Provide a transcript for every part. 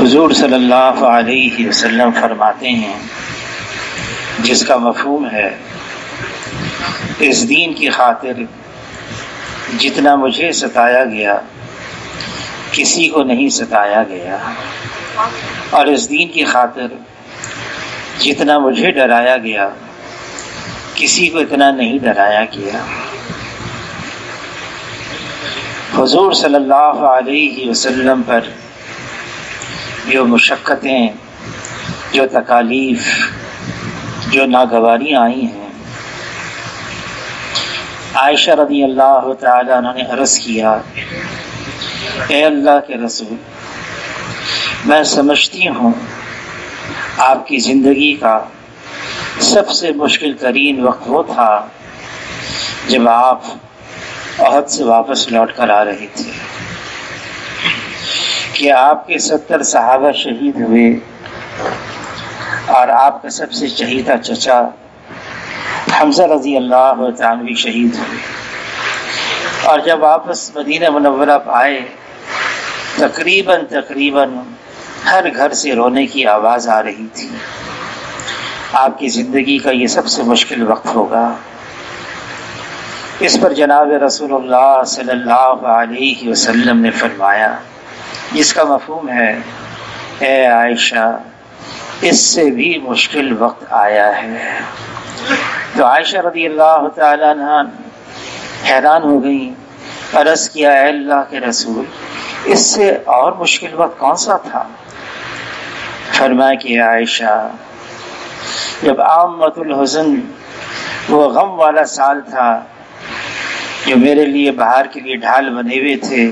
حضور صلی اللہ علیہ وسلم فرماتے ہیں، جس کا مفہوم ہے اس دین کی خاطر جتنا مجھے ستایا گیا کسی کو نہیں ستایا گیا، اور اس دین کی خاطر جتنا مجھے ڈرایا گیا کسی کو اتنا نہیں ڈرایا گیا۔ حضور صلی اللہ علیہ وسلم پر جو مشقتیں، جو تکالیف، جو ناگواریاں آئی ہیں، عائشہ رضی اللہ تعالیٰ عنہ نے عرض کیا، اے اللہ کے رسول، میں سمجھتی ہوں آپ کی زندگی کا سب سے مشکل ترین وقت وہ تھا جب آپ احد سے واپس لوٹ کر آ رہے تھے کہ آپ کے 70 صحابہ شہید ہوئے اور آپ کا سب سے چہیتا چچا حمزہ رضی اللہ تعالیٰ بھی شہید ہوئے، اور جب واپس مدینہ منورہ آئے تقریباً ہر گھر سے رونے کی آواز آ رہی تھی۔ آپ کی زندگی کا یہ سب سے مشکل وقت ہوگا۔ اس پر جناب رسول اللہ صلی اللہ علیہ وسلم نے فرمایا، جس کا مفہوم ہے اے عائشہ، اس سے بھی مشکل وقت آیا ہے۔ تو عائشہ رضی اللہ تعالیٰ عنہ حیران ہو گئی، عرض کیا، اے اللہ کے رسول، اس سے اور مشکل وقت کون سا تھا؟ فرمایا کہ عائشہ، جب عامۃ الحزن، وہ غم والا سال تھا جو میرے لیے بہار کے لیے ڈھال بنے ہوئے تھے،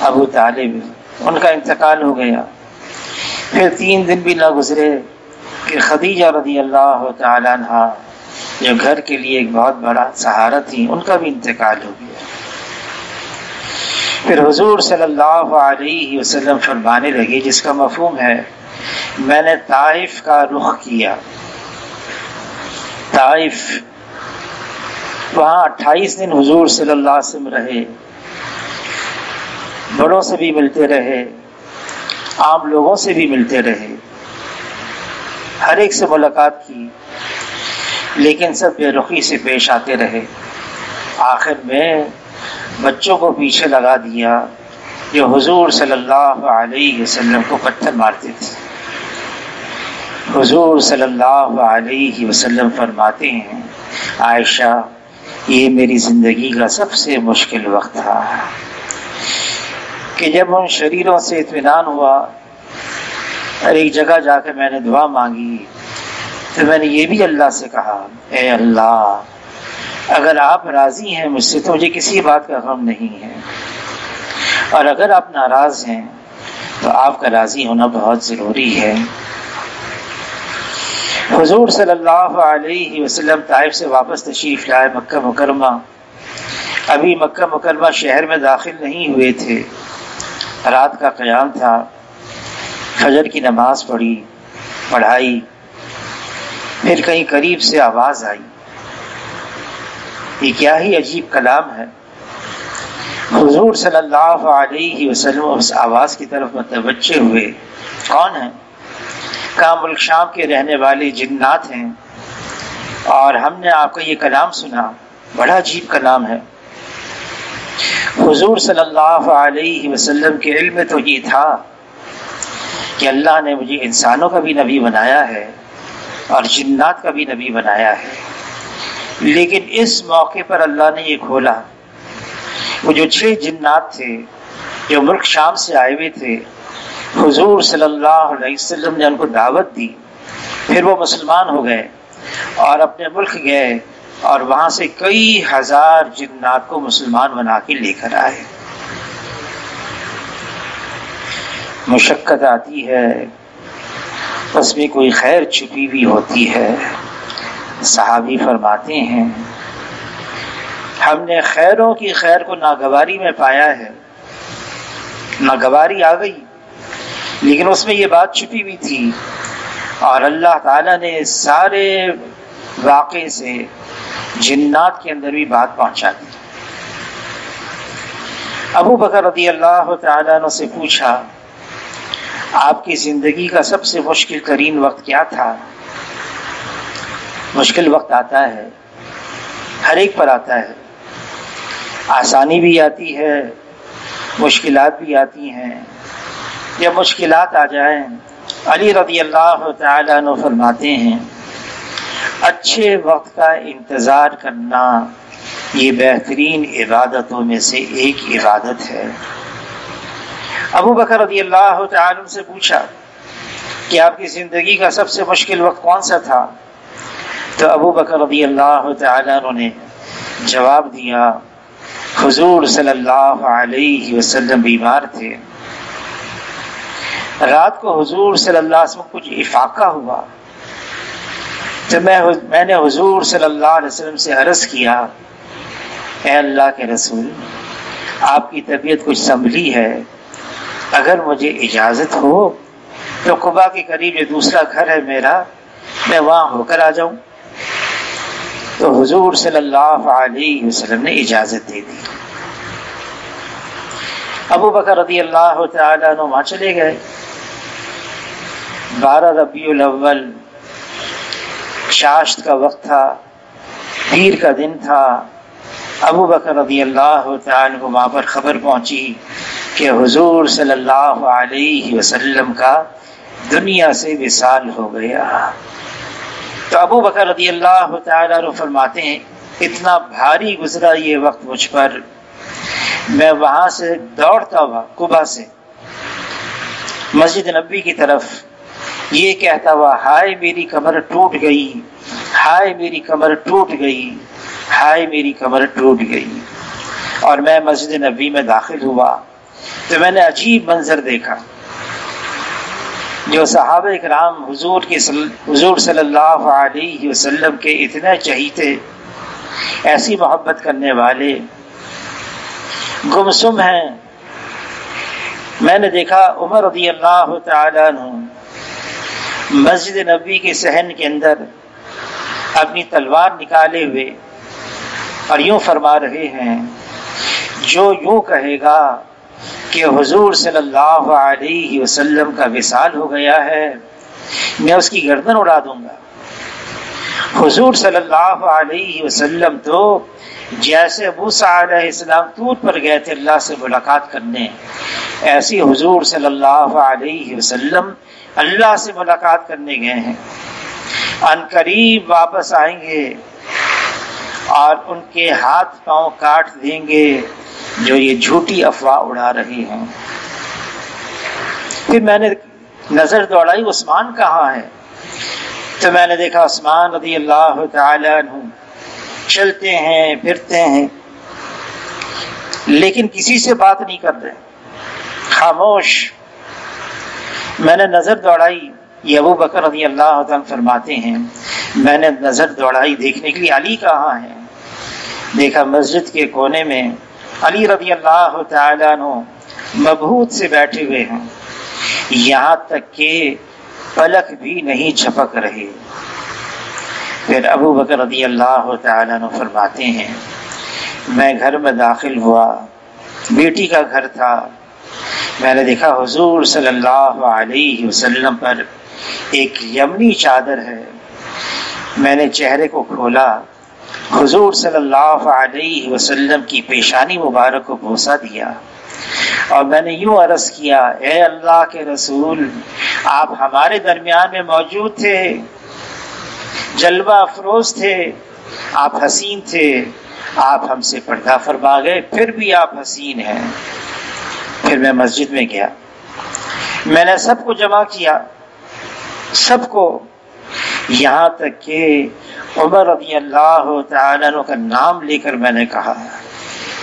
ابو طالب، ان کا انتقال ہو گیا۔ پھر 3 دن بھی نہ گزرے کہ خدیجہ رضی اللہ تعالیٰ عنہ، جو گھر کے لیے ایک بہت بڑا سہارا تھی، ان کا بھی انتقال ہو گیا۔ پھر حضور صلی اللہ علیہ وسلم فرمانے لگے، جس کا مفہوم ہے میں نے طائف کا رخ کیا۔ طائف، وہاں 28 دن حضور صلی اللہ علیہ وسلم رہے، بڑوں سے بھی ملتے رہے، عام لوگوں سے بھی ملتے رہے، ہر ایک سے ملاقات کی، لیکن سب بے رخی سے پیش آتے رہے۔ آخر میں بچوں کو پیچھے لگا دیا جو حضور صلی اللہ علیہ وسلم کو پتھر مارتے تھے۔ حضور صلی اللہ علیہ وسلم فرماتے ہیں، عائشہ، یہ میری زندگی کا سب سے مشکل وقت تھا کہ جب ان شریروں سے اطمینان ہوا اور ایک جگہ جا کے میں نے دعا مانگی تو میں نے یہ بھی اللہ سے کہا، اے اللہ، اگر آپ راضی ہیں مجھ سے تو مجھے کسی بات کا غم نہیں ہے، اور اگر آپ ناراض ہیں تو آپ کا راضی ہونا بہت ضروری ہے۔ حضور صلی اللہ علیہ وسلم طائف سے واپس تشریف لائے مکہ مکرمہ۔ ابھی مکہ مکرمہ شہر میں داخل نہیں ہوئے تھے، رات کا قیام تھا، فجر کی نماز پڑھائی، پھر کہیں قریب سے آواز آئی۔ یہ کیا ہی عجیب کلام ہے۔ حضور صلی اللہ علیہ وسلم اس آواز کی طرف متوجہ ہوئے، کون ہے؟ کہا، ملک شام کے رہنے والے جنات ہیں، اور ہم نے آپ کا یہ کلام سنا، بڑا عجیب کلام ہے۔ حضور صلی اللہ علیہ وسلم کے علم میں تو یہ تھا کہ اللہ نے مجھے انسانوں کا بھی نبی بنایا ہے اور جنات کا بھی نبی بنایا ہے، لیکن اس موقع پر اللہ نے یہ کھولا، وہ جو 6 جنات تھے جو ملک شام سے آئے ہوئے تھے، حضور صلی اللہ علیہ وسلم نے ان کو دعوت دی، پھر وہ مسلمان ہو گئے اور اپنے ملک گئے، اور وہاں سے کئی ہزار جنات کو مسلمان بنا کے لے کر آئے۔ مشقت آتی ہے، اس میں کوئی خیر چھپی ہوئی ہوتی ہے۔ صحابی فرماتے ہیں، ہم نے خیروں کی خیر کو ناگواری میں پایا ہے، ناگواری آ گئی، لیکن اس میں یہ بات چھپی ہوئی تھی، اور اللہ تعالیٰ نے سارے واقعے سے جنات کے اندر بھی بات پہنچا دی۔ ابو بکر رضی اللہ تعالیٰ عنہ سے پوچھا، آپ کی زندگی کا سب سے مشکل ترین وقت کیا تھا؟ مشکل وقت آتا ہے، ہر ایک پر آتا ہے، آسانی بھی آتی ہے، مشکلات بھی آتی ہیں۔ جب مشکلات آ جائیں، علی رضی اللہ تعالیٰ عنہ فرماتے ہیں اچھے وقت کا انتظار کرنا یہ بہترین عبادتوں میں سے ایک عبادت ہے۔ ابو بکر رضی اللہ تعالیٰ عنہ سے پوچھا کہ آپ کی زندگی کا سب سے مشکل وقت کون سا تھا؟ تو ابو بکر رضی اللہ تعالیٰ عنہ نے جواب دیا، حضور صلی اللہ علیہ وسلم بیمار تھے، رات کو حضور صلی اللہ علیہ وسلم کچھ افاقہ ہوا تو میں نے حضور صلی اللہ علیہ وسلم سے عرض کیا، اے اللہ کے رسول، آپ کی طبیعت کچھ سنبھلی ہے، اگر مجھے اجازت ہو تو قبا کے قریب جو دوسرا گھر ہے میرا، میں وہاں ہو کر آ جاؤں؟ تو حضور صلی اللہ علیہ وسلم نے اجازت دے دی۔ ابو بکر رضی اللہ تعالیٰ عنہ وہاں چلے گئے۔ 12 ربیع الاول چاشت کا وقت تھا، پیر کا دن تھا۔ ابو بکر رضی اللہ تعالیٰ عنہ وہاں پر خبر پہنچی کہ حضور صلی اللہ علیہ وسلم کا دنیا سے وصال ہو گیا۔ تو ابو بکر رضی اللہ تعالیٰ عنہ فرماتے ہیں اتنا بھاری گزرا یہ وقت مجھ پر، میں وہاں سے دوڑتا ہوا قبا سے مسجد نبی کی طرف یہ کہتا ہوا، ہائے میری کمر ٹوٹ گئی، ہائے میری کمر ٹوٹ گئی، ہائے میری کمر ٹوٹ گئی۔ اور میں مسجد نبی میں داخل ہوا تو میں نے عجیب منظر دیکھا، جو صحابہ اکرام حضور صلی اللہ علیہ وسلم کے اتنے چہیتے، ایسی محبت کرنے والے گمسم ہیں۔ میں نے دیکھا عمر رضی اللہ تعالیٰ عنہ مسجد نبی کے صحن کے اندر اپنی تلوار نکالے ہوئے اور یوں فرما رہے ہیں، جو یوں کہے گا کہ حضور صلی اللہ علیہ وسلم کا وصال ہو گیا ہے، میں اس کی گردن اڑا دوں گا۔ حضور صلی اللہ علیہ وسلم تو جیسے موسیٰ علیہ السلام طور پر گئے تھے اللہ سے ملاقات کرنے، ایسی حضور صلی اللہ علیہ وسلم اللہ سے ملاقات کرنے گئے ہیں، ان قریب واپس آئیں گے اور ان کے ہاتھ پاؤں کاٹ دیں گے جو یہ جھوٹی افواہ اڑا رہے ہیں۔ پھر میں نے نظر دوڑائی عثمان کہاں ہے، تو میں نے دیکھا عثمان رضی اللہ تعالی عنہ چلتے ہیں پھرتے ہیں لیکن کسی سے بات نہیں کر رہے، خاموش۔ میں نے نظر دوڑائی، یہ ابو بکر رضی اللہ عنہ فرماتے ہیں میں نے نظر دوڑائی دیکھنے کے لیے علی کہاں ہے، دیکھا مسجد کے کونے میں علی رضی اللہ تعالیٰ عنہ مبہوت سے بیٹھے ہوئے ہیں، یہاں تک کہ پلک بھی نہیں جھپک رہے۔ پھر ابو بکر رضی اللہ تعالیٰ عنہ فرماتے ہیں میں گھر میں داخل ہوا، بیٹی کا گھر تھا، میں نے دیکھا حضور صلی اللہ علیہ وسلم پر ایک یمنی چادر ہے، میں نے چہرے کو کھولا، حضور صلی اللہ علیہ وسلم کی پیشانی مبارک کو بوسہ دیا اور میں نے یوں عرض کیا، اے اللہ کے رسول، آپ ہمارے درمیان میں موجود تھے، جلوہ افروز تھے، آپ حسین تھے، آپ ہم سے پردہ فرما گئے، پھر بھی آپ حسین ہیں۔ پھر میں مسجد میں گیا، میں نے سب کو جمع کیا، سب کو، یہاں تک کہ عمر رضی اللہ تعالیٰ عنہ کا نام لے کر میں نے کہا،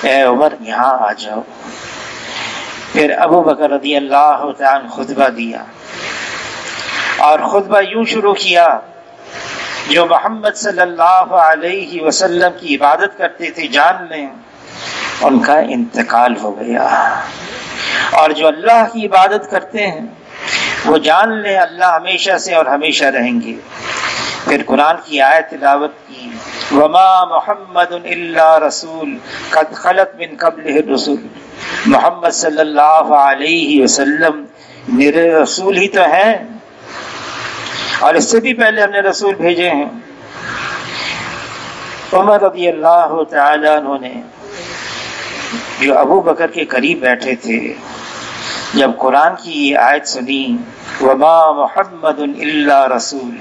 اے عمر یہاں آ جاؤ۔ پھر ابو بکر رضی اللہ تعالیٰ عنہ خطبہ دیا اور خطبہ یوں شروع کیا، جو محمد صلی اللہ علیہ وسلم کی عبادت کرتے تھے جان لیں ان کا انتقال ہو گیا، اور جو اللہ کی عبادت کرتے ہیں وہ جان لیں اللہ ہمیشہ سے اور ہمیشہ رہیں گے۔ پھر قرآن کی آیت تلاوت کی، وما محمد الا رسول قد خلت من قبلہ الرسل، محمد صلی اللہ علیہ وسلم میرے رسول ہی تو ہیں، اور اس سے بھی پہلے ہم نے رسول بھیجے ہیں۔ عمر رضی اللہ تعالیٰ عنہ نے، جو ابو بکر کے قریب بیٹھے تھے، جب قرآن کی یہ آیت سنی وما محمد الا رسول،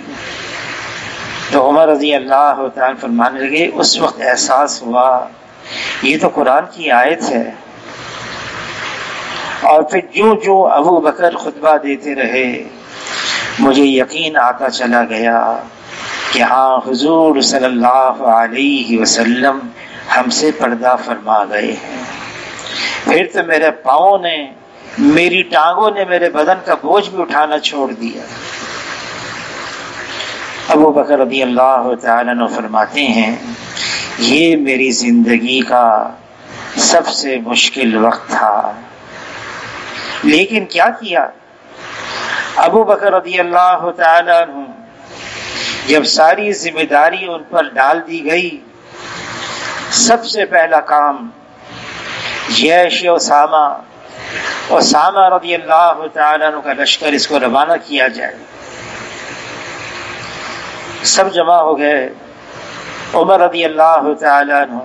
تو عمر رضی اللہ تعالیٰ فرمانے لگے، اس وقت احساس ہوا یہ تو قرآن کی آیت ہے۔ اور پھر جو ابو بکر خطبہ دیتے رہے، مجھے یقین آتا چلا گیا کہ ہاں حضور صلی اللہ علیہ وسلم ہم سے پردہ فرما گئے ہیں۔ پھر تو میرے پاؤں نے، میری ٹانگوں نے میرے بدن کا بوجھ بھی اٹھانا چھوڑ دیا۔ ابو بکر رضی اللہ تعالیٰ عنہ فرماتے ہیں، یہ میری زندگی کا سب سے مشکل وقت تھا، لیکن کیا کیا ابو بکر رضی اللہ تعالیٰ عنہ، جب ساری ذمہ داری ان پر ڈال دی گئی، سب سے پہلا کام جیش اسامہ رضی اللہ تعالیٰ عنہ کا لشکر، اس کو روانہ کیا جائے۔ سب جمع ہو گئے۔ عمر رضی اللہ تعالیٰ عنہ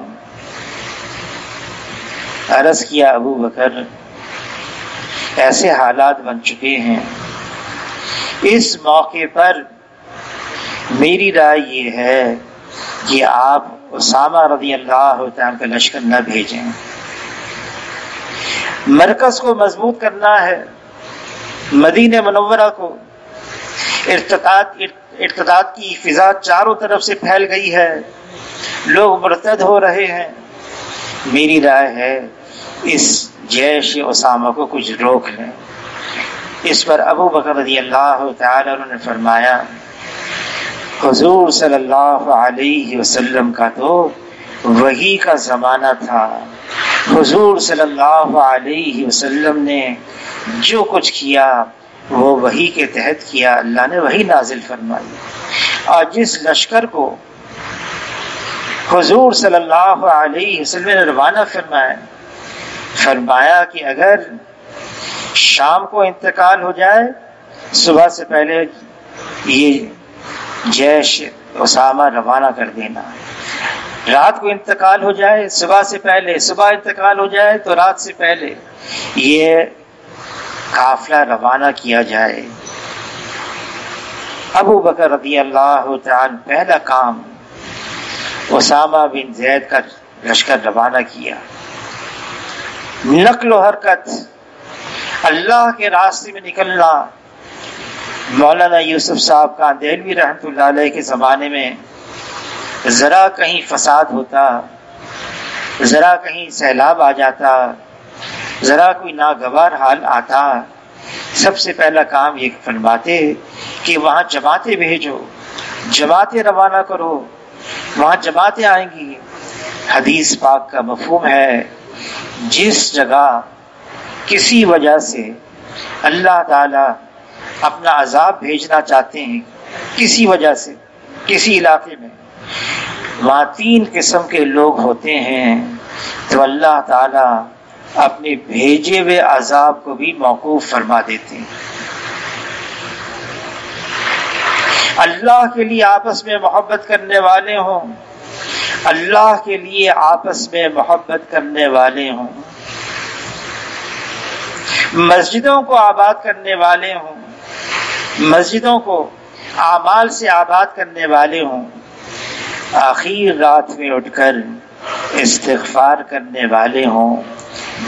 عرض کیا، ابو بکر ایسے حالات بن چکے ہیں، اس موقع پر میری رائے یہ ہے کہ آپ اسامہ رضی اللہ تعالیٰ کا لشکر نہ بھیجیں۔ مرکز کو مضبوط کرنا ہے، مدینہ منورہ کو۔ ارتداد کی فضا چاروں طرف سے پھیل گئی ہے، لوگ مرتد ہو رہے ہیں۔ میری رائے ہے اس جیش اسامہ کو کچھ روک لیں۔ اس پر ابو بکر رضی اللہ تعالیٰ عنہ نے فرمایا، حضور صلی اللہ علیہ وسلم کا تو وحی کا زمانہ تھا، حضور صلی اللہ علیہ وسلم نے جو کچھ کیا وہ وحی کے تحت کیا، اللہ نے وحی نازل فرمائی۔ اور جس لشکر کو حضور صلی اللہ علیہ وسلم نے روانہ فرمایا کہ اگر شام کو انتقال ہو جائے، صبح سے پہلے یہ جیش اسامہ روانہ کر دینا، رات کو انتقال ہو جائے صبح سے پہلے، صبح انتقال ہو جائے تو رات سے پہلے یہ قافلہ روانہ کیا جائے۔ ابو بکر رضی اللہ تعالی پہلا کام اسامہ بن زید کا لشکر روانہ کیا۔ نقل و حرکت، اللہ کے راستے میں نکلنا۔ مولانا یوسف صاحب کا دہلوی رحمۃ اللہ علیہ کے زمانے میں ذرا کہیں فساد ہوتا، ذرا کہیں سیلاب آ جاتا، ذرا کوئی ناگوار حال آتا، سب سے پہلا کام یہ فرماتے کہ وہاں جماعتیں بھیجو، جماعتیں روانہ کرو، وہاں جماعتیں آئیں گی۔ حدیث پاک کا مفہوم ہے، جس جگہ کسی وجہ سے اللہ تعالی اپنا عذاب بھیجنا چاہتے ہیں، کسی وجہ سے کسی علاقے میں، وہاں تین قسم کے لوگ ہوتے ہیں، تو اللہ تعالی اپنے بھیجے ہوئے عذاب کو بھی موقوف فرما دیتے ہیں۔ اللہ کے لیے آپس میں محبت کرنے والے ہوں، اللہ کے لیے آپس میں محبت کرنے والے ہوں، مسجدوں کو آباد کرنے والے ہوں، مسجدوں کو اعمال سے آباد کرنے والے ہوں، آخر رات میں اٹھ کر استغفار کرنے والے ہوں۔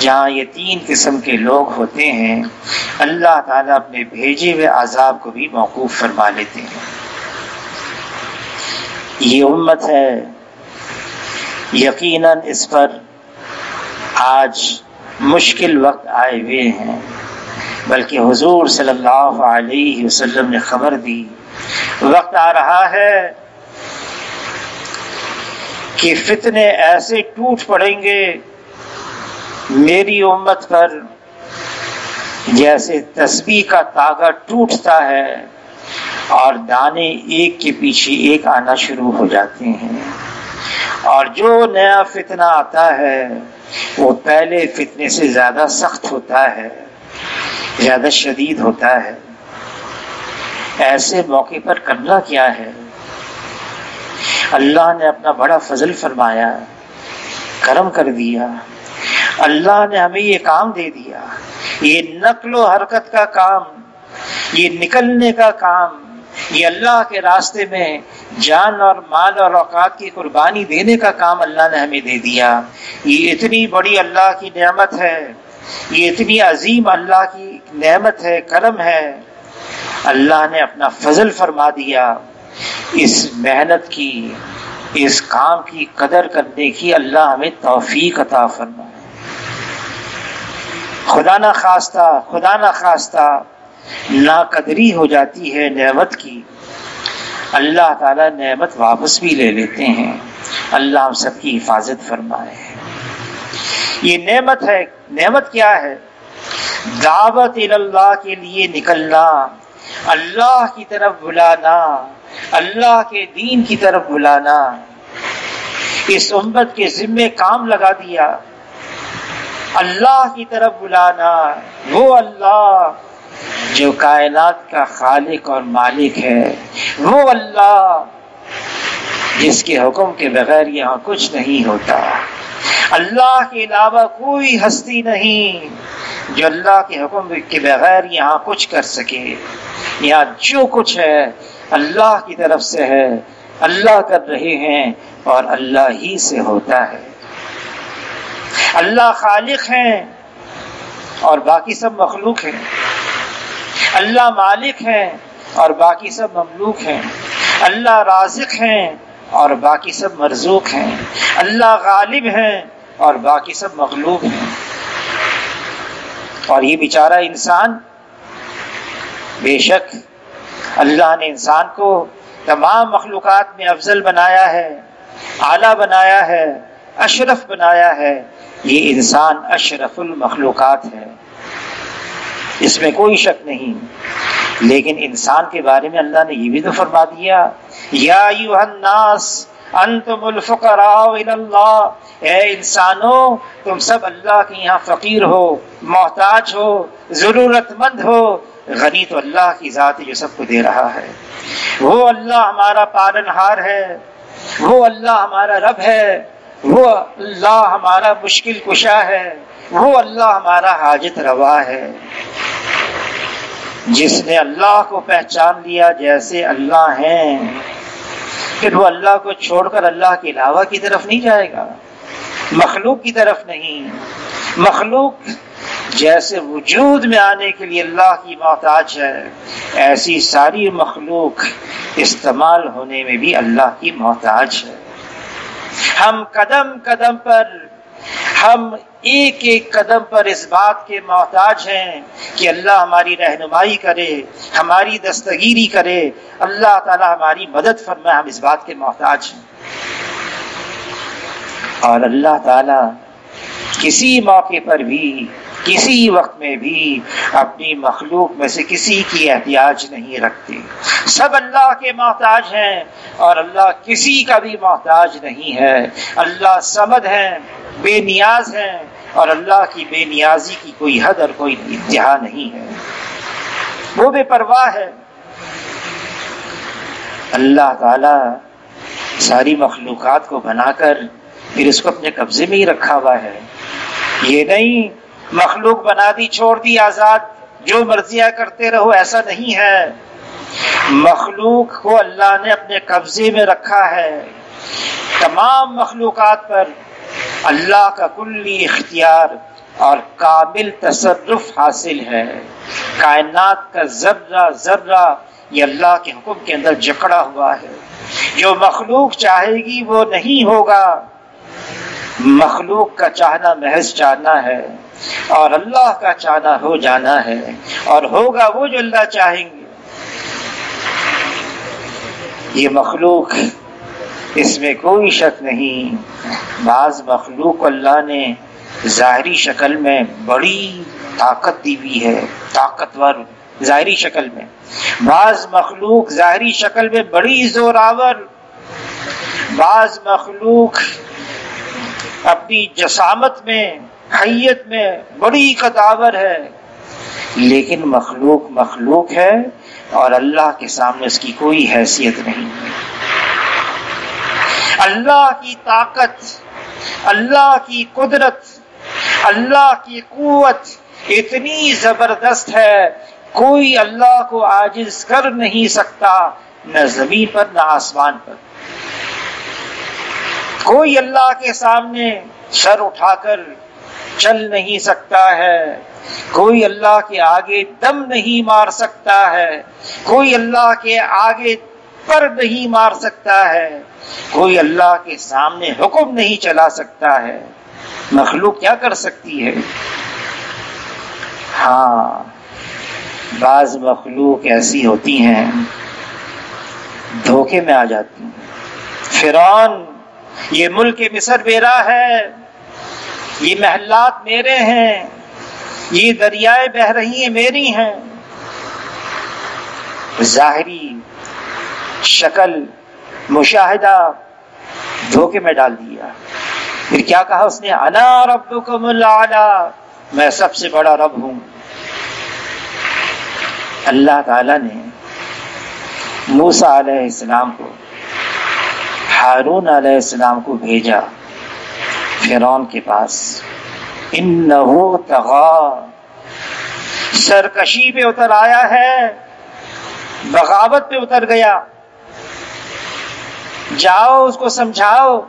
جہاں یہ تین قسم کے لوگ ہوتے ہیں، اللہ تعالیٰ اپنے بھیجے ہوئے عذاب کو بھی موقوف فرما لیتے ہیں۔ یہ امت ہے، یقیناً اس پر آج مشکل وقت آئے ہوئے ہیں، بلکہ حضور صلی اللہ علیہ وسلم نے خبر دی، وقت آ رہا ہے کہ فتنے ایسے ٹوٹ پڑیں گے میری امت پر جیسے تسبیح کا تاغا ٹوٹتا ہے اور دانے ایک کے پیچھے ایک آنا شروع ہو جاتے ہیں، اور جو نیا فتنہ آتا ہے وہ پہلے فتنے سے زیادہ سخت ہوتا ہے۔ زیادہ شدید ہوتا ہے۔ ایسے موقع پر کرنا کیا ہے؟ اللہ نے اپنا بڑا فضل فرمایا، کرم کر دیا، اللہ نے ہمیں یہ کام دے دیا، یہ نقل و حرکت کا کام، یہ نکلنے کا کام، یہ اللہ کے راستے میں جان اور مال اور اوقات کی قربانی دینے کا کام اللہ نے ہمیں دے دیا۔ یہ اتنی بڑی اللہ کی نعمت ہے، یہ اتنی عظیم اللہ کی نعمت ہے، کرم ہے۔ اللہ نے اپنا فضل فرما دیا۔ اس محنت کی، اس کام کی قدر کرنے کی اللہ ہمیں توفیق عطا فرمائے۔ خدا نہ خواستہ ناقدری ہو جاتی ہے نعمت کی، اللہ تعالیٰ نعمت واپس بھی لے لیتے ہیں۔ اللہ ہم سب کی حفاظت فرمائے۔ یہ نعمت ہے۔ نعمت کیا ہے؟ دعوت اللہ کے لیے نکلنا، اللہ کی طرف بلانا، اللہ کے دین کی طرف بلانا۔ اس امت کے ذمے کام لگا دیا، اللہ کی طرف بلانا۔ وہ اللہ جو کائنات کا خالق اور مالک ہے، وہ اللہ جس کے حکم کے بغیر یہاں کچھ نہیں ہوتا۔ اللہ کے علاوہ کوئی ہستی نہیں جو اللہ کے حکم کے بغیر یہاں کچھ کر سکے۔ یہاں جو کچھ ہے اللہ کی طرف سے ہے، اللہ کر رہے ہیں اور اللہ ہی سے ہوتا ہے۔ اللہ خالق ہیں اور باقی سب مخلوق ہیں، اللہ مالک ہیں اور باقی سب مملوک ہیں، اللہ رازق ہیں اور باقی سب مرزوق ہیں، اللہ غالب ہیں اور باقی سب مغلوب ہیں۔ اور یہ بیچارہ انسان، بے شک اللہ نے انسان کو تمام مخلوقات میں افضل بنایا ہے، اعلیٰ بنایا ہے، اشرف بنایا ہے۔ یہ انسان اشرف المخلوقات ہے، اس میں کوئی شک نہیں۔ لیکن انسان کے بارے میں اللہ نے یہ بھی تو فرما دیا، یا ایھا الناس انتم الفقراء الی اللہ، اے انسانوں تم سب اللہ کے یہاں فقیر ہو، محتاج ہو، ضرورت مند ہو۔ غنی تو اللہ کی ذات ہے جو سب کو دے رہا ہے۔ وہ اللہ ہمارا پالنہار ہے، وہ اللہ ہمارا رب ہے، وہ اللہ ہمارا مشکل کشا ہے، وہ اللہ ہمارا حاجت روا ہے۔ جس نے اللہ کو پہچان لیا جیسے اللہ ہیں، پھر وہ اللہ کو چھوڑ کر اللہ کے علاوہ کی طرف نہیں جائے گا، مخلوق کی طرف نہیں۔ مخلوق جیسے وجود میں آنے کے لیے اللہ کی محتاج ہے، ایسی ساری مخلوق استعمال ہونے میں بھی اللہ کی محتاج ہے۔ ہم قدم قدم پر، ہم ایک ایک قدم پر اس بات کے محتاج ہیں کہ اللہ ہماری رہنمائی کرے، ہماری دستگیری کرے، اللہ تعالی ہماری مدد فرمائے۔ ہم اس بات کے محتاج ہیں۔ اور اللہ تعالی کسی موقع پر بھی، کسی وقت میں بھی اپنی مخلوق میں سے کسی کی احتیاج نہیں رکھتے۔ سب اللہ کے محتاج ہیں اور اللہ کسی کا بھی محتاج نہیں ہے۔ اللہ صمد ہیں، بے نیاز ہیں، اور اللہ کی بے نیازی کی کوئی حد اور کوئی انتہا نہیں ہے۔ وہ بے پرواہ ہے۔ اللہ تعالی ساری مخلوقات کو بنا کر پھر اس کو اپنے قبضے میں ہی رکھا ہوا ہے۔ یہ نہیں مخلوق بنا دی چھوڑ دی آزاد، جو مرضیاں کرتے رہو، ایسا نہیں ہے۔ مخلوق کو اللہ نے اپنے قبضے میں رکھا ہے۔ تمام مخلوقات پر اللہ کا کلی اختیار اور کامل تصرف حاصل ہے۔ کائنات کا ذرہ ذرہ یہ اللہ کے حکم کے اندر جکڑا ہوا ہے۔ جو مخلوق چاہے گی وہ نہیں ہوگا۔ مخلوق کا چاہنا محض چاہنا ہے اور اللہ کا چاہنا ہو جانا ہے، اور ہوگا وہ جو اللہ چاہیں گے۔ یہ مخلوق، اس میں کوئی شک نہیں۔ بعض مخلوق کو اللہ نے ظاہری شکل میں بڑی طاقت دی ہوئی ہے، طاقتور ظاہری شکل میں۔ بعض مخلوق ظاہری شکل میں بڑی زوراور، بعض مخلوق اپنی جسامت میں، حیت میں بڑی قداور ہے۔ لیکن مخلوق مخلوق ہے اور اللہ کے سامنے اس کی کوئی حیثیت نہیں ہے۔ اللہ کی طاقت، اللہ کی قدرت، اللہ کی قوت اتنی زبردست ہے، کوئی اللہ کو عاجز کر نہیں سکتا، نہ زمین پر نہ آسمان پر۔ کوئی اللہ کے سامنے سر اٹھا کر چل نہیں سکتا ہے، کوئی اللہ کے آگے دم نہیں مار سکتا ہے، کوئی اللہ کے آگے پر نہیں مار سکتا ہے، کوئی اللہ کے سامنے حکم نہیں چلا سکتا ہے۔ مخلوق کیا کر سکتی ہے؟ ہاں، بعض مخلوق ایسی ہوتی ہیں دھوکے میں آ جاتی ہیں۔ فرعون، یہ ملک مصر میرا ہے، یہ محلات میرے ہیں، یہ دریائے بہ رہی ہیں میری ہیں، ظاہری شکل مشاہدہ دھوکے میں ڈال دیا۔ پھر کیا کہا اس نے؟ انا ربکم الاعلی، میں سب سے بڑا رب ہوں۔ اللہ تعالی نے موسیٰ علیہ السلام کو، ہارون علیہ السلام کو بھیجا فرعون کے پاس۔ انہو طغی، سرکشی پہ اتر آیا ہے، بغاوت پہ اتر گیا، جاؤ اس کو سمجھاؤ۔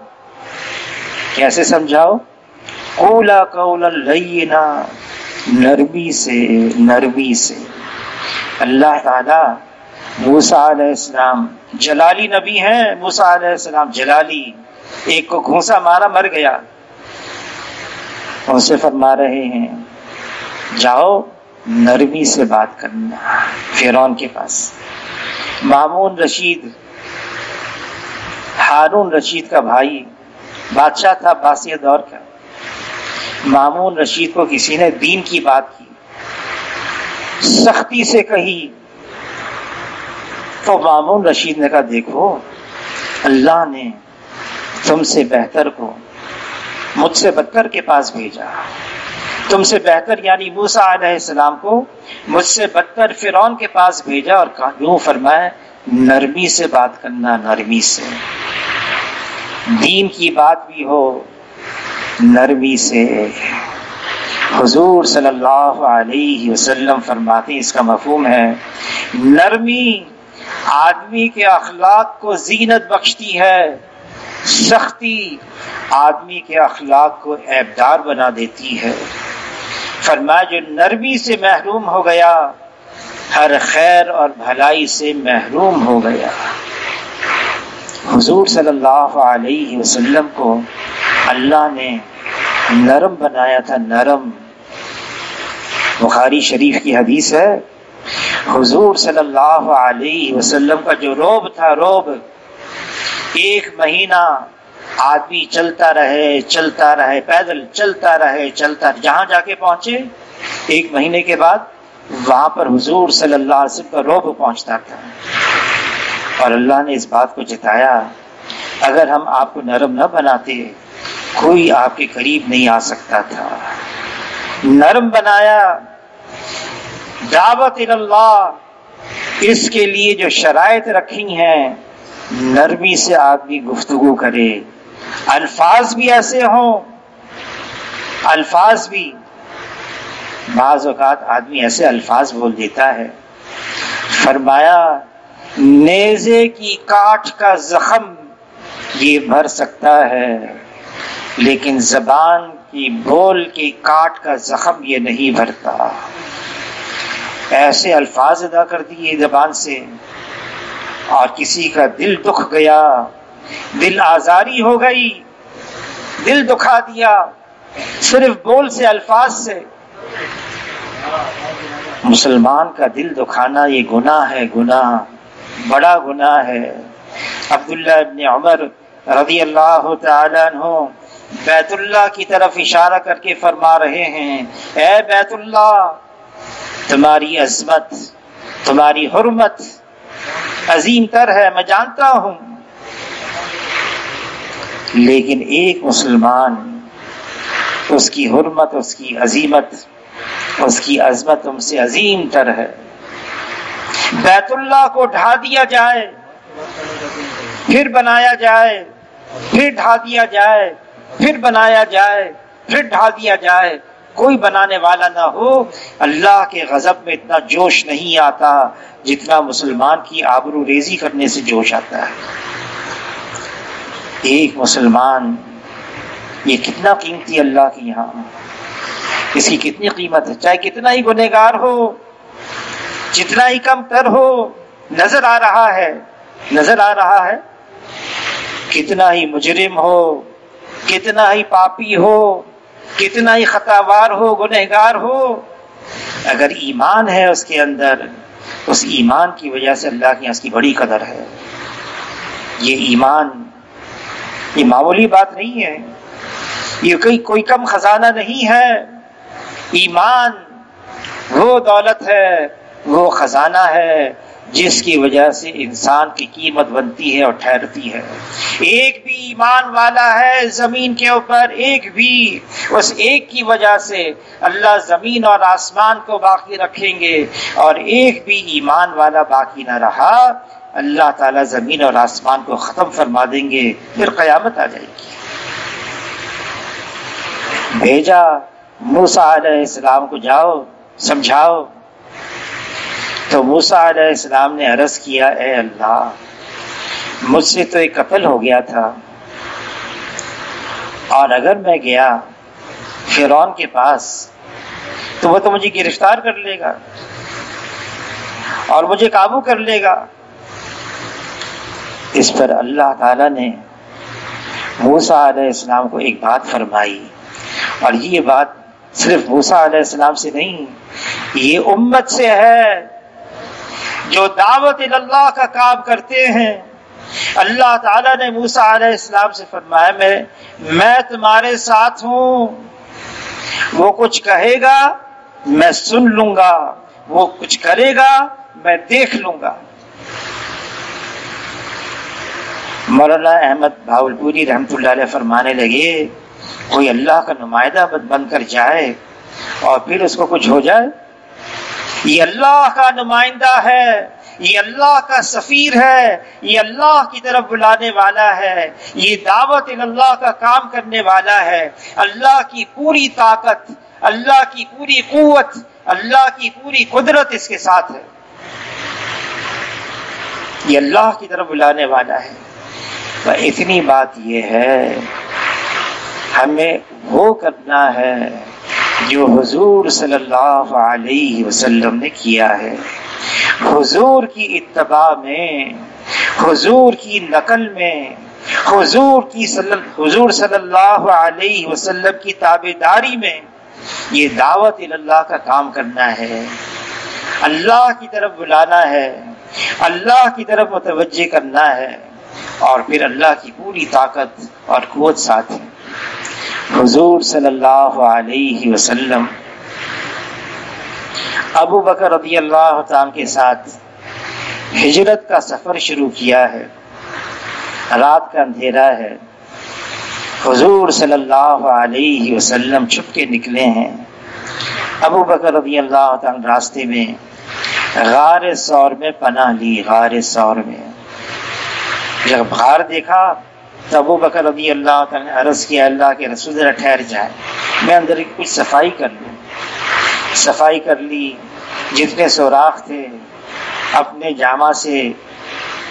کیسے سمجھاؤ؟ قولا قولا لینا، نرمی سے، نرمی سے۔ اللہ تعالی موسیٰ علیہ السلام جلالی نبی ہیں، موسیٰ علیہ السلام جلالی، ایک کو گھونسا مارا مر گیا، ان سے فرما رہے ہیں جاؤ نرمی سے بات کرنا فرعون کے پاس۔ مامون رشید، ہارون رشید کا بھائی، بادشاہ تھا عباسیہ دور کا۔ مامون رشید کو کسی نے دین کی بات کی، سختی سے کہی، تو مامون رشید نے کہا دیکھو اللہ نے تم سے بہتر کو مجھ سے بدتر کے پاس بھیجا، تم سے بہتر یعنی موسیٰ علیہ السلام کو مجھ سے بدتر فرعون کے پاس بھیجا، اور یوں فرمایا نرمی سے بات کرنا، نرمی سے، دین کی بات بھی ہو نرمی سے۔ حضور صلی اللہ علیہ وسلم فرماتے ہیں اس کا مفہوم ہے نرمی آدمی کے اخلاق کو زینت بخشتی ہے، سختی آدمی کے اخلاق کو عیبدار بنا دیتی ہے۔ فرمایا جو نرمی سے محروم ہو گیا ہر خیر اور بھلائی سے محروم ہو گیا۔ حضور صلی اللہ علیہ وسلم کو اللہ نے نرم بنایا تھا، نرم۔ بخاری شریف کی حدیث ہے حضور صلی اللہ علیہ وسلم کا جو روب تھا، روب، 1 مہینہ آدمی چلتا رہے پیدل، چلتا رہے، جہاں جا کے پہنچے 1 مہینے کے بعد وہاں پر حضور صلی اللہ علیہ وسلم کا روب پہنچتا تھا۔ اور اللہ نے اس بات کو جتایا اگر ہم آپ کو نرم نہ بناتے کوئی آپ کے قریب نہیں آ سکتا تھا۔ نرم بنایا، دعوت اللہ، اس کے لیے جو شرائط رکھی ہیں نرمی سے آدمی گفتگو کرے، الفاظ بھی ایسے ہوں، الفاظ بھی بعض اوقات آدمی ایسے الفاظ بول دیتا ہے۔ فرمایا نیزے کی کاٹ کا زخم یہ بھر سکتا ہے لیکن زبان کی بول کی کاٹ کا زخم یہ نہیں بھرتا۔ ایسے الفاظ ادا کر دیے زبان سے اور کسی کا دل دکھ گیا، دل آزاری ہو گئی، دل دکھا دیا صرف بول سے، الفاظ سے۔ مسلمان کا دل دکھانا یہ گناہ ہے، گناہ، بڑا گناہ ہے۔ عبداللہ ابن عمر رضی اللہ تعالیٰ عنہ بیت اللہ کی طرف اشارہ کر کے فرما رہے ہیں اے بیت اللہ، تمہاری عظمت، تمہاری حرمت عظیم تر ہے، میں جانتا ہوں، لیکن ایک مسلمان، اس کی حرمت، اس کی عظمت اس کی عظمت تم سے عظیم تر ہے۔ بیت اللہ کو ڈھا دیا جائے، پھر بنایا جائے، پھر ڈھا دیا جائے، پھر بنایا جائے، پھر ڈھا دیا جائے، کوئی بنانے والا نہ ہو، اللہ کے غضب میں اتنا جوش نہیں آتا جتنا مسلمان کی آبرو ریزی کرنے سے جوش آتا ہے۔ ایک مسلمان یہ کتنا قیمتی اللہ کے یہاں، اس کی کتنی قیمت ہے، چاہے کتنا ہی گنہگار ہو، جتنا ہی کم تر ہو، نظر آ رہا ہے، نظر آ رہا ہے، کتنا ہی مجرم ہو، کتنا ہی پاپی ہو، کتنا ہی خطاوار ہو، گنہگار ہو، اگر ایمان ہے اس کے اندر، اس ایمان کی وجہ سے اللہ کے یہاں اس کی بڑی قدر ہے۔ یہ ایمان یہ معمولی بات نہیں ہے، یہ کوئی کم خزانہ نہیں ہے۔ ایمان وہ دولت ہے، وہ خزانہ ہے جس کی وجہ سے انسان کی قیمت بنتی ہے اور ٹھہرتی ہے۔ ایک بھی ایمان والا ہے زمین کے اوپر، ایک بھی، اس ایک کی وجہ سے اللہ زمین اور آسمان کو باقی رکھیں گے، اور ایک بھی ایمان والا باقی نہ رہا اللہ تعالیٰ زمین اور آسمان کو ختم فرما دیں گے، پھر قیامت آ جائے گی۔ بھیجا موسیٰ علیہ السلام کو، جاؤ سمجھاؤ، تو موسیٰ علیہ السلام نے عرض کیا، اے اللہ مجھ سے تو ایک قتل ہو گیا تھا، اور اگر میں گیا فرعون کے پاس تو وہ تو مجھے گرفتار کر لے گا اور مجھے قابو کر لے گا۔ اس پر اللہ تعالیٰ نے موسیٰ علیہ السلام کو ایک بات فرمائی، اور یہ بات صرف موسیٰ علیہ السلام سے نہیں، یہ امت سے ہے جو دعوت اللہ کا کام کرتے ہیں۔ اللہ تعالیٰ نے موسیٰ علیہ السلام سے فرمایا، میں تمہارے ساتھ ہوں، وہ کچھ کہے گا میں سن لوں گا، وہ کچھ کرے گا میں دیکھ لوں گا۔ مولانا احمد بھاولپوری رحمۃ اللہ علیہ فرمانے لگے، کوئی اللہ کا نمائندہ بن کر جائے اور پھر اس کو کچھ ہو جائے، یہ اللہ کا نمائندہ ہے، یہ اللہ کا سفیر ہے، یہ اللہ کی طرف بلانے والا ہے، یہ دعوت اللہ کا کام کرنے والا ہے۔ اللہ کی پوری طاقت، اللہ کی پوری قوت، اللہ کی پوری قدرت اس کے ساتھ ہے، یہ اللہ کی طرف بلانے والا ہے۔ تو اتنی بات یہ ہے، ہمیں وہ کرنا ہے جو حضور صلی اللہ علیہ وسلم نے کیا ہے۔ حضور کی اتباع میں، حضور کی نقل میں، حضور صلی اللہ علیہ وسلم کی تابعداری میں یہ دعوت اللہ کا کام کرنا ہے، اللہ کی طرف بلانا ہے، اللہ کی طرف متوجہ کرنا ہے، اور پھر اللہ کی پوری طاقت اور قوت ساتھ ہے۔ حضور صلی اللہ علیہ وسلم ابو بکر رضی اللہ تعالیٰ کے ساتھ ہجرت کا سفر شروع کیا ہے، رات کا اندھیرا ہے، حضور صلی اللہ علیہ وسلم چھپ کے نکلے ہیں۔ ابو بکر رضی اللہ تعالیٰ راستے میں غار ثور میں پناہ لی، غار ثور میں جب غار دیکھا تو ابو بکر رضی اللہ تعالیٰ نے عرض کیا، اللہ کے رسول ذرا ٹھہر جائے، میں اندر کچھ صفائی کر لوں۔ صفائی کر لی، جتنے سوراخ تھے اپنے جامہ سے،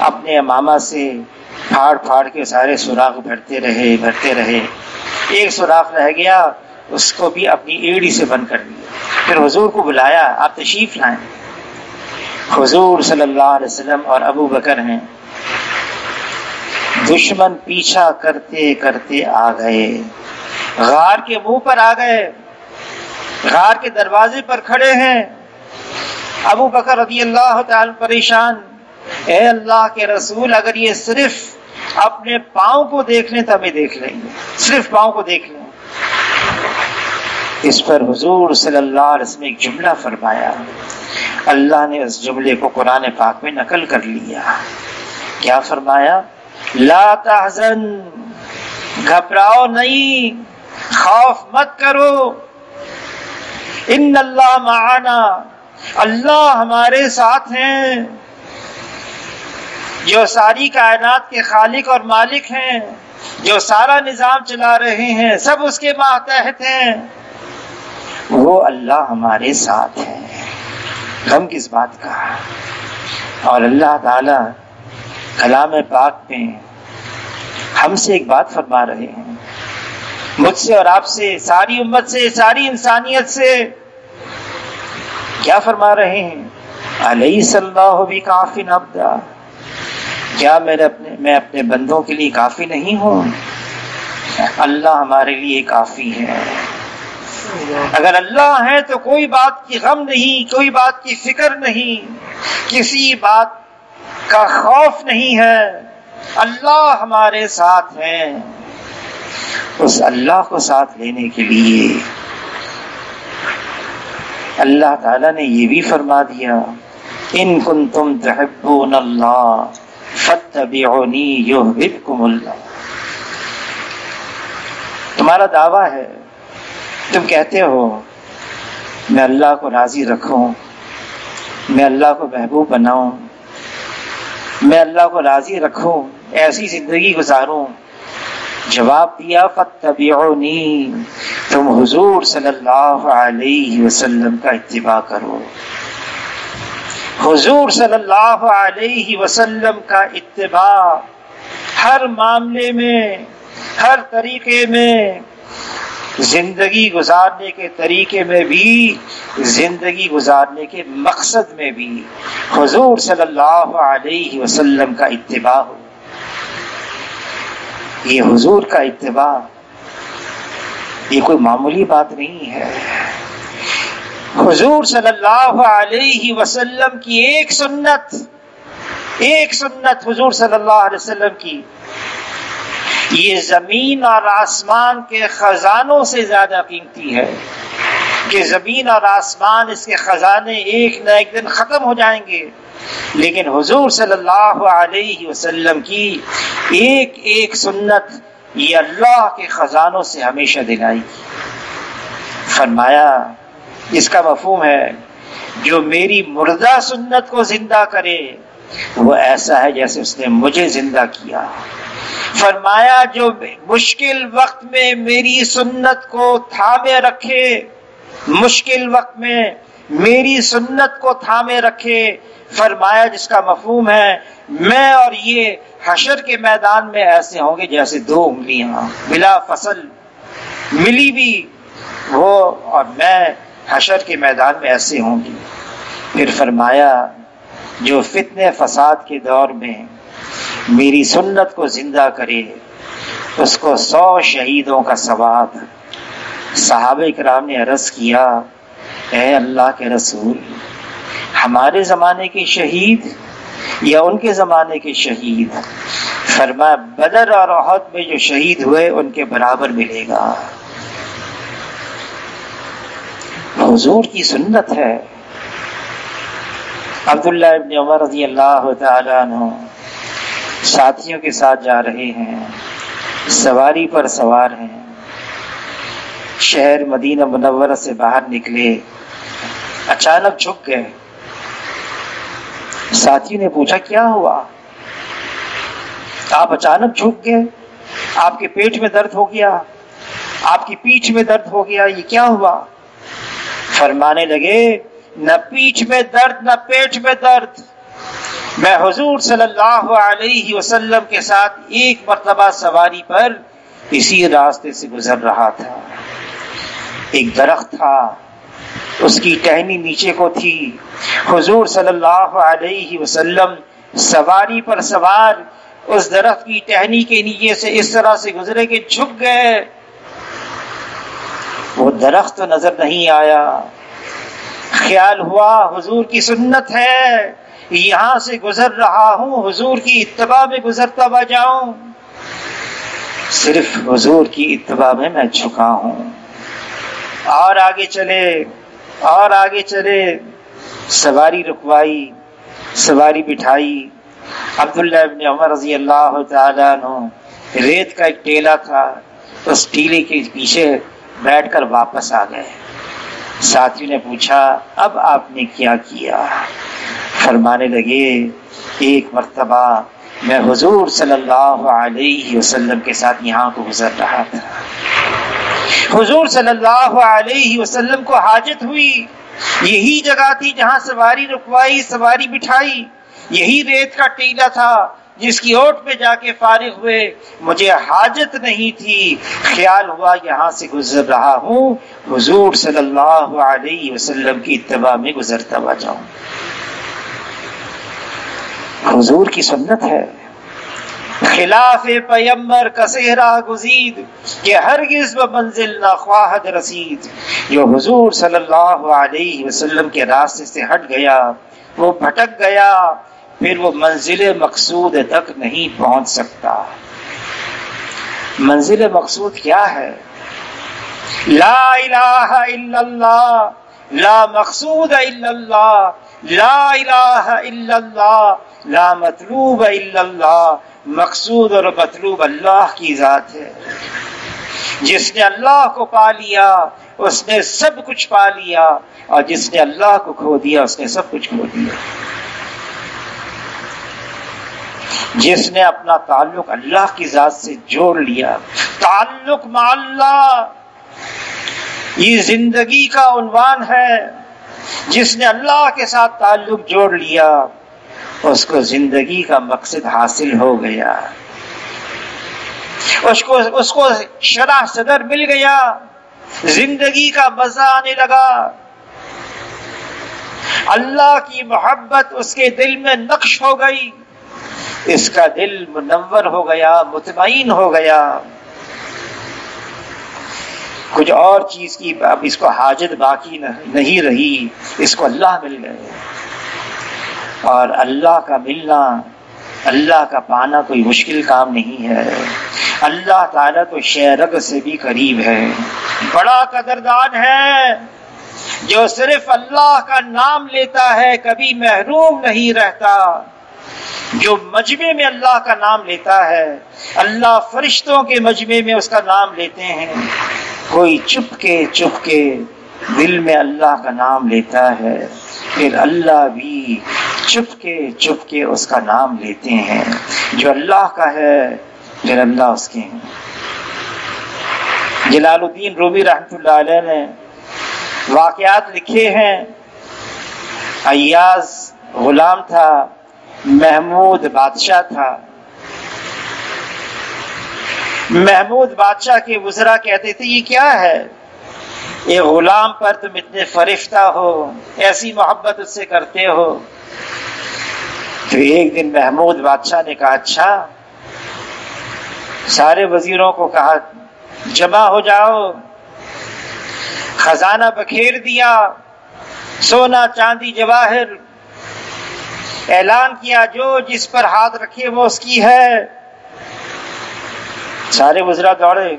اپنے امامہ سے پھاڑ پھاڑ کے سارے سوراخ بھرتے رہے، ایک سوراخ رہ گیا، اس کو بھی اپنی ایڑی سے بند کر دیا۔ پھر حضور کو بلایا، آپ تشریف لائیں۔ حضور صلی اللہ علیہ وسلم اور ابو بکر ہیں، دشمن پیچھا کرتے کرتے آ گئے، غار کے منہ پر آ گئے، غار کے دروازے پر کھڑے ہیں۔ ابو بکر رضی اللہ تعالی پریشان، اے اللہ کے رسول، اگر یہ صرف اپنے پاؤں کو دیکھ لیں تو ہمیں دیکھ لیں گے، صرف پاؤں کو دیکھ لیں۔ اس پر حضور صلی اللہ علیہ وسلم نے ایک جملہ فرمایا، اللہ نے اس جملے کو قرآن پاک میں نقل کر لیا۔ کیا فرمایا؟ لا تحزن، گھبراؤ نہیں، خوف مت کرو، ان اللہ معنا، اللہ ہمارے ساتھ ہیں، جو ساری کائنات کے خالق اور مالک ہیں، جو سارا نظام چلا رہے ہیں، سب اس کے ماتحت ہیں، وہ اللہ ہمارے ساتھ ہے۔ غم کس بات کا؟ اور اللہ تعالی کلام پاک میں ہم سے ایک بات فرما رہے ہیں، مجھ سے اور آپ سے، ساری امت سے، ساری انسانیت سے کیا فرما رہے ہیں؟ الیس اللہ بکاف عبدا، کیا میں اپنے بندوں کے لیے کافی نہیں ہوں؟ اللہ ہمارے لیے کافی ہے۔ اگر اللہ ہے تو کوئی بات کی غم نہیں، کوئی بات کی فکر نہیں، کسی بات کا خوف نہیں ہے، اللہ ہمارے ساتھ ہیں۔ اس اللہ کو ساتھ لینے کے لیے اللہ تعالیٰ نے یہ بھی فرما دیا، ان کنتم تحبون اللہ فاتبعونی یحببکم اللہ۔ تمہارا دعویٰ ہے، تم کہتے ہو میں اللہ کو راضی رکھوں، میں اللہ کو محبوب بناؤں، میں اللہ کو راضی رکھوں، ایسی زندگی گزاروں۔ جواب دیا فاتبعونی، تم حضور صلی اللہ علیہ وسلم کا اتباع کرو، حضور صلی اللہ علیہ وسلم کا اتباع ہر معاملے میں، ہر طریقے میں، زندگی گزارنے کے طریقے میں بھی، زندگی گزارنے کے مقصد میں بھی حضور صلی اللہ علیہ وسلم کا اتباع ہو۔ یہ حضور کا اتباع یہ کوئی معمولی بات نہیں ہے۔ حضور صلی اللہ علیہ وسلم کی ایک سنت حضور صلی اللہ علیہ وسلم کی، یہ زمین اور آسمان کے خزانوں سے زیادہ قیمتی ہے، کہ زمین اور آسمان اس کے خزانے ایک نہ ایک دن ختم ہو جائیں گے، لیکن حضور صلی اللہ علیہ وسلم کی ایک ایک سنت یہ اللہ کے خزانوں سے ہمیشہ دلائے گی۔ فرمایا اس کا مفہوم ہے جو میری مردہ سنت کو زندہ کرے وہ ایسا ہے جیسے اس نے مجھے زندہ کیا۔ فرمایا جو مشکل وقت میں میری سنت کو تھامے رکھے، مشکل وقت میں میری سنت کو تھامے رکھے، فرمایا جس کا مفہوم ہے میں اور یہ حشر کے میدان میں ایسے ہوں گے جیسے دو انگلیاں بلا فصل ملی بھی، وہ اور میں حشر کے میدان میں ایسے ہوں گی۔ پھر فرمایا جو فتنے فساد کے دور میں میری سنت کو زندہ کرے اس کو 100 شہیدوں کا ثواب۔ صحابہ کرام نے عرض کیا اے اللہ کے رسول، ہمارے زمانے کے شہید یا ان کے زمانے کے شہید؟ فرمایا بدر اور احد میں جو شہید ہوئے ان کے برابر ملے گا۔ حضور کی سنت ہے۔ عبداللہ ابن عمر رضی اللہ تعالیٰ عنہ ساتھیوں کے ساتھ جا رہے ہیں، سواری پر سوار ہیں، شہر مدینہ منورہ سے باہر نکلے، اچانک جھک گئے۔ ساتھی نے پوچھا کیا ہوا؟ آپ اچانک جھک گئے، آپ کے پیٹ میں درد ہو گیا، آپ کی پیٹھ میں درد ہو گیا، یہ کیا ہوا؟ فرمانے لگے نہ پیٹھ میں درد نہ پیٹ میں درد، میں حضور صلی اللہ علیہ وسلم کے ساتھ ایک مرتبہ سواری پر اسی راستے سے گزر رہا تھا، ایک درخت تھا، اس کی ٹہنی نیچے کو تھی، حضور صلی اللہ علیہ وسلم سواری پر سوار اس درخت کی ٹہنی کے نیچے سے اس طرح سے گزرے کہ جھک گئے۔ وہ درخت تو نظر نہیں آیا، خیال ہوا حضور کی سنت ہے، یہاں سے گزر رہا ہوں، حضور کی اتباع میں گزرتا ہوا جاؤں، صرف حضور کی اتباع میں میں جھکا ہوں۔ اور آگے چلے اور آگے چلے، سواری رکوائی، سواری بٹھائی۔ عبداللہ ابن عمر رضی اللہ تعالیٰ عنہ ریت کا ایک ٹیلا تھا، اس ٹیلے کے پیچھے بیٹھ کر واپس آ گئے۔ ساتھی نے پوچھا اب آپ نے کیا کیا؟ فرمانے لگے ایک مرتبہ میں حضور صلی اللہ علیہ وسلم کے ساتھ یہاں کو گزر رہا تھا، حضور صلی اللہ علیہ وسلم کو حاجت ہوئی، یہی جگہ تھی جہاں سواری رکوائی، سواری بٹھائی، یہی ریت کا ٹیلا تھا جس کی اوٹ پہ جا کے فارغ ہوئے، مجھے حاجت نہیں تھی، خیال ہوا یہاں سے گزر رہا ہوں، حضور صلی اللہ علیہ وسلم کی اتباع میں گزرتا ہوا جاؤں۔ حضور کی سنت ہے، خلاف پیمبر کا صحرا گزید کہ ہرگز و منزل نہ خواہد رسید۔ جو حضور صلی اللہ علیہ وسلم کے راستے سے ہٹ گیا، وہ بھٹک گیا، پھر وہ منزل مقصود تک نہیں پہنچ سکتا۔ منزل مقصود کیا ہے؟ لا الہ الا اللہ، لا مقصود الا اللہ، لا الہ الا اللہ، لا مطلوب الا اللہ۔ مقصود اور مطلوب اللہ کی ذات ہے۔ جس نے اللہ کو پا لیا اس نے سب کچھ پا لیا، اور جس نے اللہ کو کھو دیا اس نے سب کچھ کھو دیا۔ جس نے اپنا تعلق اللہ کی ذات سے جوڑ لیا، تعلق مع اللہ یہ زندگی کا عنوان ہے۔ جس نے اللہ کے ساتھ تعلق جوڑ لیا اس کو زندگی کا مقصد حاصل ہو گیا، اس کو شرح صدر مل گیا، زندگی کا مزہ آنے لگا، اللہ کی محبت اس کے دل میں نقش ہو گئی، اس کا دل منور ہو گیا، مطمئن ہو گیا۔ کچھ اور چیز کی اب اس کو حاجت باقی نہیں رہی، اس کو اللہ مل گئے۔ اور اللہ کا ملنا، اللہ کا پانا کوئی مشکل کام نہیں ہے۔ اللہ تعالیٰ تو شہرگ سے بھی قریب ہے، بڑا قدردان ہے، جو صرف اللہ کا نام لیتا ہے کبھی محروم نہیں رہتا۔ جو مجمع میں اللہ کا نام لیتا ہے، اللہ فرشتوں کے مجمع میں اس کا نام لیتے ہیں، کوئی چپ کے دل میں اللہ کا نام لیتا ہے، پھر اللہ بھی چپ کے اس کا نام لیتے ہیں۔ جو اللہ کا ہے پھر اللہ اس کے ہیں۔ جلال الدین رومی رحمۃ اللہ علیہ نے واقعات لکھے ہیں۔ ایاز غلام تھا، محمود بادشاہ تھا۔ محمود بادشاہ کے وزراء کہتے تھے یہ کیا ہے، ایک غلام پر تم اتنے فرفتہ ہو، ایسی محبت اس سے کرتے ہو۔ تو ایک دن محمود بادشاہ نے کہا اچھا، سارے وزیروں کو کہا جمع ہو جاؤ، خزانہ بکھیر دیا، سونا چاندی جواہر، اعلان کیا جو جس پر ہاتھ رکھے وہ اس کی ہے۔ سارے وزراء دوڑے،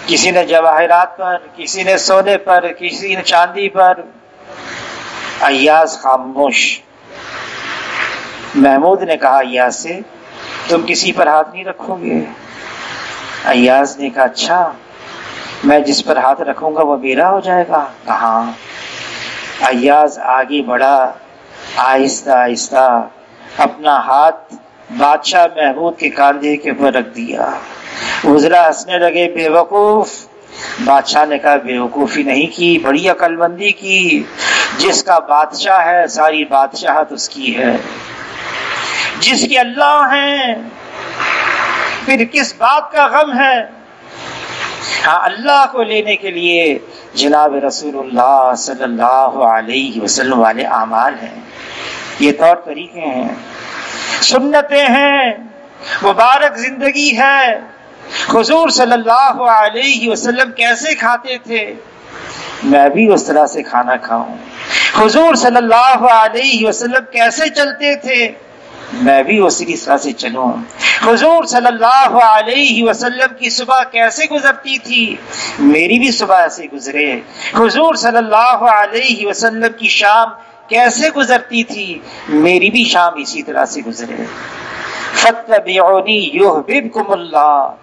کسی نے جواہرات پر، کسی نے سونے پر، کسی نے چاندی پر۔ ایاز خاموش۔ محمود نے کہا ایاز سے تم کسی پر ہاتھ نہیں رکھو گے؟ ایاز نے کہا اچھا، میں جس پر ہاتھ رکھوں گا وہ میرا ہو جائے گا؟ کہاں؟ ایاز آگے بڑھا، آہستہ آہستہ اپنا ہاتھ بادشاہ محمود کے کاندھے کے اوپر رکھ دیا۔ وزراء ہنسنے لگے، بے وقوف۔ بادشاہ نے کہا بے وقوفی نہیں کی، بڑی عقل مندی کی۔ جس کا بادشاہ ہے ساری بادشاہت اس کی ہے، جس کے اللہ ہیں پھر کس بات کا غم ہے۔ ہاں، اللہ کو لینے کے لیے جناب رسول اللہ صلی اللہ علیہ وسلم والے اعمال ہیں، یہ طور طریقے ہیں، سنتیں ہیں، مبارک زندگی ہے۔ حضور صلی اللہ علیہ وسلم کیسے کھاتے تھے میں بھی اس طرح سے کھانا کھاؤں۔ حضور صلی اللہ علیہ وسلم کیسے چلتے تھے میں بھی اسی طرح سے چلوں۔ حضور صلی اللہ علیہ وسلم کی صبح کیسے گزرتی تھی میری بھی صبح ایسے گزرے۔ حضور صلی اللہ علیہ وسلم کی شام کیسے گزرتی تھی میری بھی شام اسی طرح سے گزرے۔ فَاتَّبِعُونِی یُحْبِبْکُمُ اللَّہ،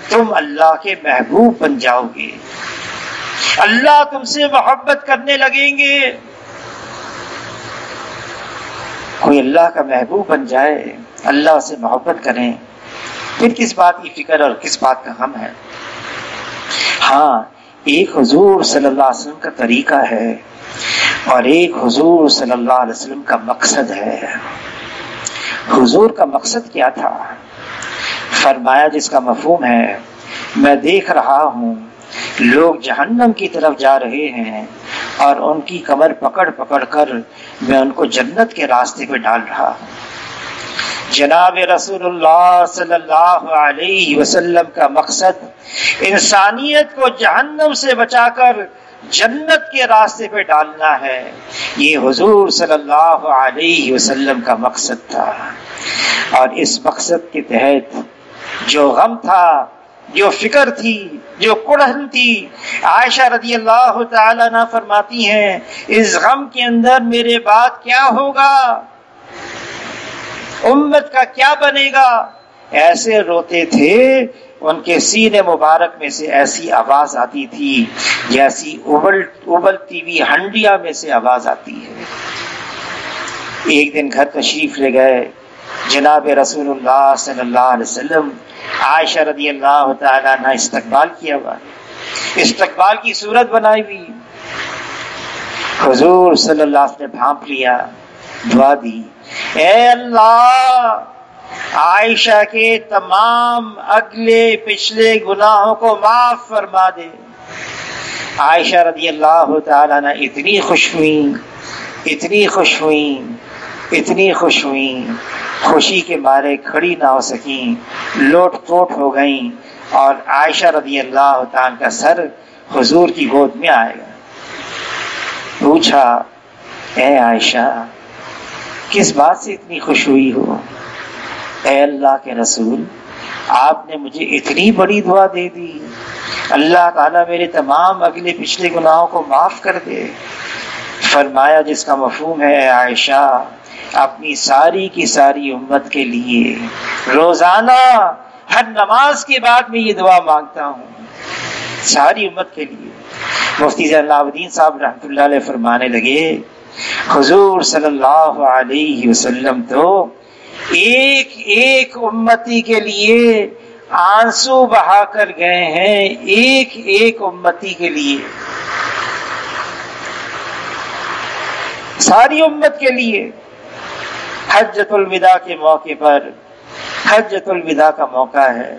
تم اللہ کے محبوب بن جاؤ گے۔ اللہ تم سے محبت کرنے لگیں گے. کوئی اللہ کا محبوب بن جائے، اللہ سے محبت کریں، پھر کس بات کی فکر اور کس بات کا غم ہے. ہاں، ایک حضور صلی اللہ علیہ وسلم کا طریقہ ہے اور ایک حضور صلی اللہ علیہ وسلم کا مقصد ہے. حضور کا مقصد کیا تھا؟ فرمایا جس کا مفہوم ہے، میں دیکھ رہا ہوں لوگ جہنم کی طرف جا رہے ہیں اور ان کی کمر پکڑ پکڑ کر میں ان کو جنت کے راستے پہ ڈال رہا ہوں. جناب رسول اللہ صلی اللہ علیہ وسلم کا مقصد انسانیت کو جہنم سے بچا کر جنت کے راستے پہ ڈالنا ہے. یہ حضور صلی اللہ علیہ وسلم کا مقصد تھا، اور اس مقصد کے تحت جو غم تھا، جو فکر تھی، جو کڑھن تھی، عائشہ رضی اللہ تعالی عنہ فرماتی ہیں اس غم کے اندر میرے بعد کیا ہوگا، امت کا کیا بنے گا. ایسے روتے تھے، ان کے سینے مبارک میں سے ایسی آواز آتی تھی جیسی ابلتی ہوئی ہنڈیا میں سے آواز آتی ہے. ایک دن گھر تشریف لے گئے جناب رسول اللہ صلی اللہ علیہ وسلم. عائشہ رضی اللہ تعالیٰ عنہ استقبال کیا ہوا، استقبال کی صورت بنائی ہوئی. حضور صلی اللہ علیہ وسلم نے بھانپ لیا، دعا دی، اے اللہ عائشہ کے تمام اگلے پچھلے گناہوں کو معاف فرما دے. عائشہ رضی اللہ تعالیٰ عنہ اتنی خوش ہوئیں، اتنی خوش ہوئیں، اتنی خوش ہوئیں، خوشی کے مارے کھڑی نہ ہو سکیں، لوٹ پوٹ ہو گئیں، اور عائشہ رضی اللہ تعالیٰ کا سر حضور کی گود میں آئے گا. پوچھا، اے عائشہ کس بات سے اتنی خوش ہوئی ہو؟ اے اللہ کے رسول، آپ نے مجھے اتنی بڑی دعا دے دی، اللہ تعالیٰ میرے تمام اگلے پچھلے گناہوں کو معاف کر دے. فرمایا جس کا مفہوم ہے اے عائشہ، اپنی ساری کی ساری امت کے لیے روزانہ ہر نماز کے بعد میں یہ دعا مانگتا ہوں، ساری امت کے لیے. مفتی زین العابدین صاحب رحمۃ اللہ علیہ فرمانے لگے، حضور صلی اللہ علیہ وسلم تو ایک ایک امتی کے لیے آنسو بہا کر گئے ہیں، ایک ایک امتی کے لیے، ساری امت کے لیے. حجۃ الوداع کے موقع پر، حجۃ الوداع کا موقع ہے،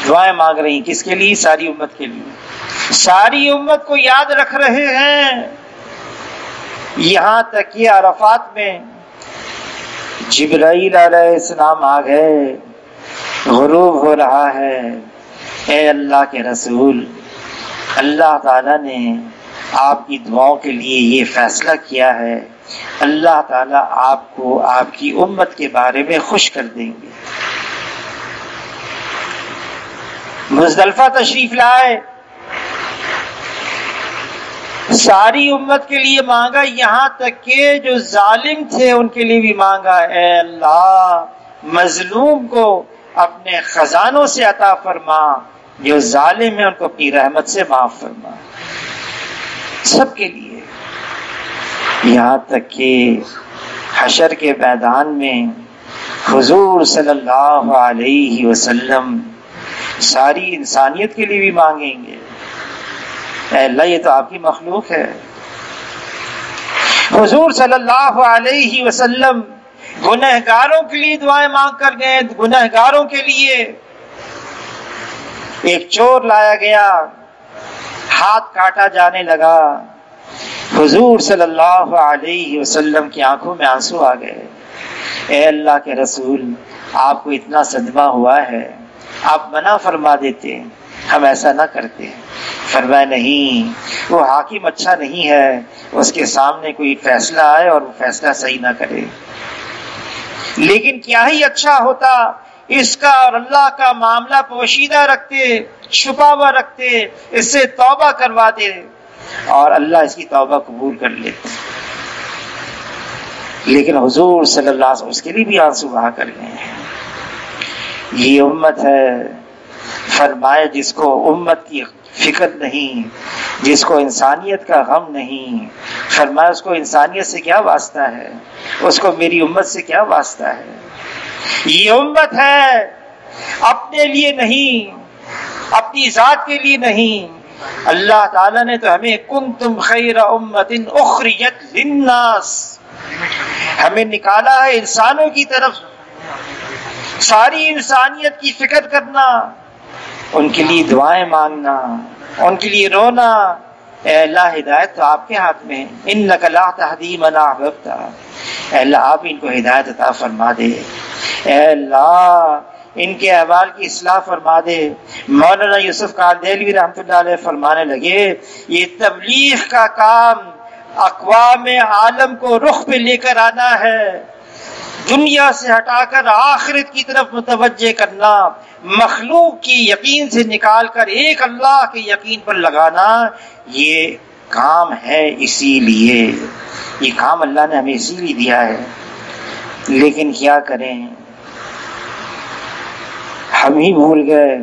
دعائیں مانگ رہی، کس کے لیے؟ ساری امت کے لیے. ساری امت کو یاد رکھ رہے ہیں. یہاں تک کہ عرفات میں جبرائیل علیہ السلام آ گئے، غروب ہو رہا ہے. اے اللہ کے رسول، اللہ تعالیٰ نے آپ کی دعاؤں کے لیے یہ فیصلہ کیا ہے، اللہ تعالیٰ آپ کو آپ کی امت کے بارے میں خوش کر دیں گے. مزدلفہ تشریف لائے، ساری امت کے لیے مانگا، یہاں تک کہ جو ظالم تھے ان کے لیے بھی مانگا، اے اللہ مظلوم کو اپنے خزانوں سے عطا فرما، جو ظالم ہیں ان کو اپنی رحمت سے معاف فرما. سب کے لیے. یہاں تک کہ حشر کے میدان میں حضور صلی اللہ علیہ وسلم ساری انسانیت کے لیے بھی مانگیں گے، اے اللہ یہ تو آپ کی مخلوق ہے. حضور صلی اللہ علیہ وسلم گنہگاروں کے لیے دعائیں مانگ کر گئے، گنہگاروں کے لیے. ایک چور لایا گیا، ہاتھ کاٹا جانے لگا، حضور صلی اللہ علیہ وسلم کی آنکھوں میں آنسو آ گئے. اے اللہ کے رسول، آپ کو اتنا صدمہ ہوا ہے، آپ منع فرما دیتے، ہم ایسا نہ کرتے. فرمایا نہیں، وہ حاکم اچھا نہیں ہے، اس کے سامنے کوئی فیصلہ آئے اور وہ فیصلہ صحیح نہ کرے. لیکن کیا ہی اچھا ہوتا اس کا اور اللہ کا معاملہ پوشیدہ رکھتے، چھپا ہوا رکھتے، اس سے توبہ کروا دے اور اللہ اس کی توبہ قبول کر لیتے. لیکن حضور صلی اللہ علیہ وسلم اس کے لیے بھی آنسو بہا کر گئے ہیں. یہ امت ہے، فرمایا جس کو امت کی فکر نہیں، جس کو انسانیت کا غم نہیں، فرمایا اس کو انسانیت سے کیا واسطہ ہے، اس کو میری امت سے کیا واسطہ ہے۔ یہ امت ہے اپنے لیے نہیں، اپنی ذات کے لیے نہیں، اللہ تعالیٰ نے تو ہمیں کنتم خیر امت اخرجت للناس، ہمیں نکالا ہے انسانوں کی طرف، ساری انسانیت کی فکر کرنا، ان کے لیے دعائیں مانگنا، ان کے لیے رونا۔ اے اللہ ہدایت تو آپ کے ہاتھ میں ہے، انک لا تہدی من احببت، اے اللہ آپ ان کو ہدایت عطا فرما دے، اے اللہ ان کے احوال کی اصلاح فرما دے۔ مولانا یوسف قادیلوی رحمۃ اللہ علیہ فرمانے لگے یہ تبلیغ کا کام اقوام عالم کو رخ پہ لے کر آنا ہے، دنیا سے ہٹا کر آخرت کی طرف متوجہ کرنا، مخلوق کی یقین سے نکال کر ایک اللہ کے یقین پر لگانا، یہ کام ہے۔ اسی لیے یہ کام اللہ نے ہمیں اسی لیے دیا ہے، لیکن کیا کریں، ہم ہی بھول گئے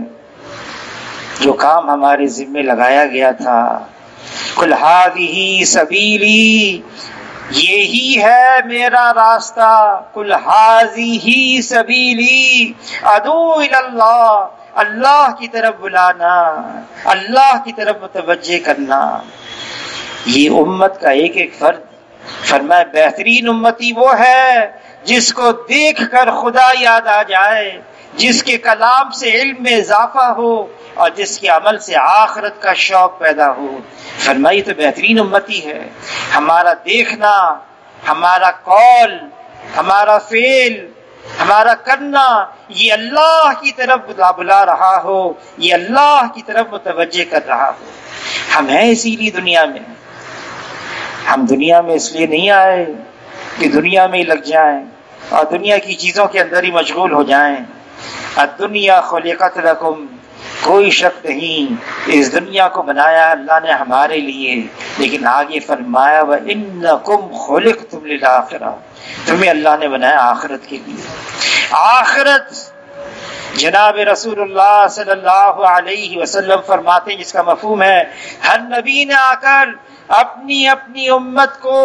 جو کام ہمارے ذمے لگایا گیا تھا۔ قل ھذہ سبیلی، یہی ہے میرا راستہ، قل ھذہ سبیلی ادعو الی اللہ، اللہ کی طرف بلانا، اللہ کی طرف متوجہ کرنا۔ یہ امت کا ایک ایک فرد، فرمایا بہترین امتی وہ ہے جس کو دیکھ کر خدا یاد آ جائے، جس کے کلام سے علم میں اضافہ ہو اور جس کے عمل سے آخرت کا شوق پیدا ہو۔ فرمائی تو بہترین امتی ہے، ہمارا دیکھنا، ہمارا قول، ہمارا فعل، ہمارا کرنا یہ اللہ کی طرف بلا رہا ہو، یہ اللہ کی طرف متوجہ کر رہا ہو۔ ہم ہیں اسی لیے دنیا میں، ہم دنیا میں اس لیے نہیں آئے کہ دنیا میں ہی لگ جائیں اور دنیا کی چیزوں کے اندر ہی مشغول ہو جائیں۔ الدنیا خلقت لکم، کوئی شک نہیں اس دنیا کو بنایا اللہ نے ہمارے لیے، لیکن آگے فرمایا وَإِنَّكُمْ خُلِقْتُمْ لِلْآخِرَةِ، تمہیں اللہ نے بنایا آخرت کے لیے۔ آخرت جناب رسول اللہ صلی اللہ علیہ وسلم فرماتے ہیں، جس کا مفہوم ہے ہر نبی نے آ کر اپنی اپنی امت کو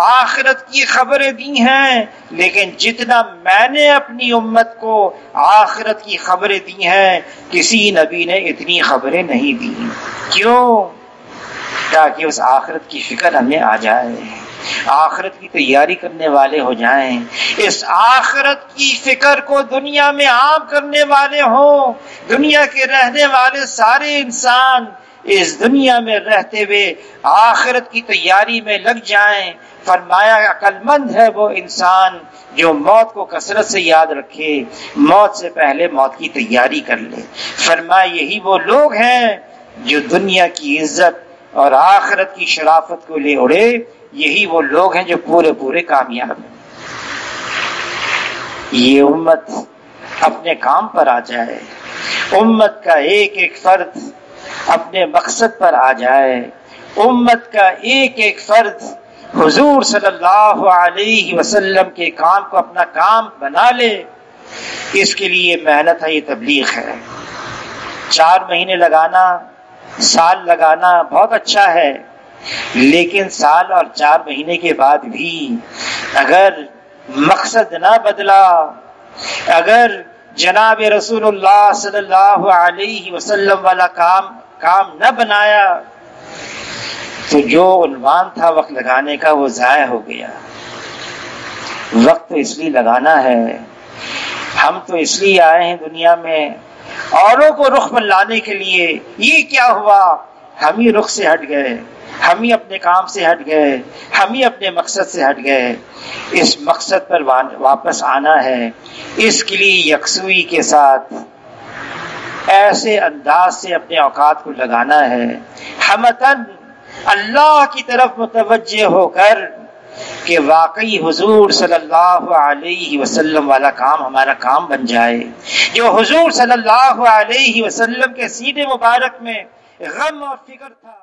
آخرت کی خبریں دی ہیں، لیکن جتنا میں نے اپنی امت کو آخرت کی خبریں دی ہیں کسی نبی نے اتنی خبریں نہیں دی۔ کیوں؟ تاکہ اس آخرت کی فکر ہمیں آ جائے، آخرت کی تیاری کرنے والے ہو جائیں، اس آخرت کی فکر کو دنیا میں عام کرنے والے ہوں، دنیا کے رہنے والے سارے انسان اس دنیا میں رہتے ہوئے آخرت کی تیاری میں لگ جائیں۔ فرمایا عقل مند ہے وہ انسان جو موت کو کثرت سے یاد رکھے، موت سے پہلے موت کی تیاری کر لے۔ فرمایا یہی وہ لوگ ہیں جو دنیا کی عزت اور آخرت کی شرافت کو لے اڑے، یہی وہ لوگ ہیں جو پورے کامیاب ہیں۔ یہ امت اپنے کام پر آ جائے، امت کا ایک ایک فرد اپنے مقصد پر آ جائے، امت کا ایک ایک فرد حضور صلی اللہ علیہ وسلم کے کام کو اپنا کام بنا لے۔ اس کے لیے محنت ہے، یہ تبلیغ ہے۔ 4 مہینے لگانا، سال لگانا بہت اچھا ہے، لیکن سال اور 4 مہینے کے بعد بھی اگر مقصد نہ بدلا، اگر جناب رسول اللہ صلی اللہ علیہ وسلم والا کام نہ بنایا تو جو عنوان تھا وقت لگانے کا وہ ضائع ہو گیا۔ وقت تو اس لیے لگانا ہے، ہم تو اس لیے آئے ہیں دنیا میں اوروں کو رخ پر لانے کے لیے۔ یہ کیا ہوا؟ ہم ہی رخ سے ہٹ گئے، ہم ہی اپنے کام سے ہٹ گئے، ہم ہی اپنے مقصد سے ہٹ گئے۔ اس مقصد پر واپس آنا ہے، اس کے لیے یکسوئی کے ساتھ ایسے انداز سے اپنے اوقات کو لگانا ہے، ہمتن اللہ کی طرف متوجہ ہو کر کہ واقعی حضور صلی اللہ علیہ وسلم والا کام ہمارا کام بن جائے۔ جو حضور صلی اللہ علیہ وسلم کے سینے مبارک میں غم اور فکر تھا۔